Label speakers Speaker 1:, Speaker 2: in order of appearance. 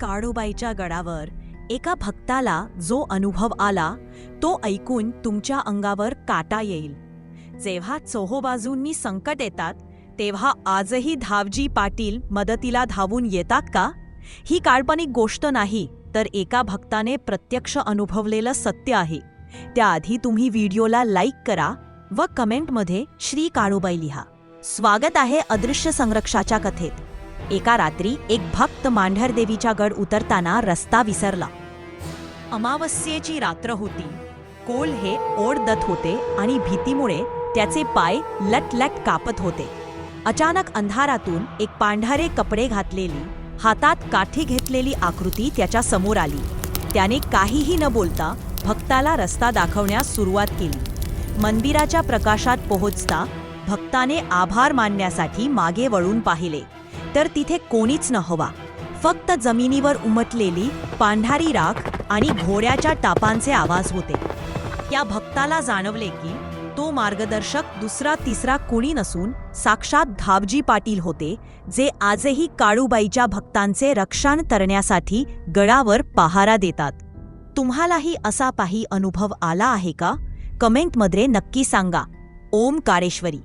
Speaker 1: काळूबाईच्या गडावर एका भक्ताला जो अनुभव आला तो ऐकून तुमच्या अंगावर काटा येईल. जेव्हा चोहोबाजूंनी संकट येतात तेव्हा आजही धावजी पाटील मदतीला धावून येतात का? ही काल्पनिक गोष्ट नाही, तर एका भक्ताने प्रत्यक्ष अनुभवलेलं सत्य आहे. त्याआधी तुम्ही व्हिडिओला लाईक करा व कमेंटमध्ये श्री काळूबाई लिहा. स्वागत आहे अदृश्य संरक्षाच्या कथेत. एका रात्री एक भक्त मांढरदेवीच्या गड उतरताना रस्ता विसरला. अमावस्येची रात्र होती. कोल हे ओढदत होते आणि भीतीमुळे त्याचे पाय लटलट कापत होते. अचानक अंधारातून एक पांढरे कपडे घातलेली, हातात काठी घेतलेली आकृती त्याच्या समोर आली. त्याने काहीही न बोलता भक्ताला रस्ता दाखवण्यास सुरुवात केली. मंदिराच्या प्रकाशात पोहोचता भक्ताने आभार मानण्यासाठी मागे वळून पाहिले तर तिथे कोणीच नव्हता. फक्त जमिनीवर उमटलेली पांढरी राख आणि घोड्याच्या टापांचे आवाज होते. त्या भक्ताला जाणवले की तो मार्गदर्शक दुसरा तिसरा कोणी नसून साक्षात धावजी पाटील होते, जे आजही काळूबाईच्या भक्तांचे रक्षण करण्यासाठी गडावर पहारा देतात. तुम्हालाही असा काही अनुभव आला आहे का? कमेंटमध्ये नक्की सांगा. ओम काळेश्वरी.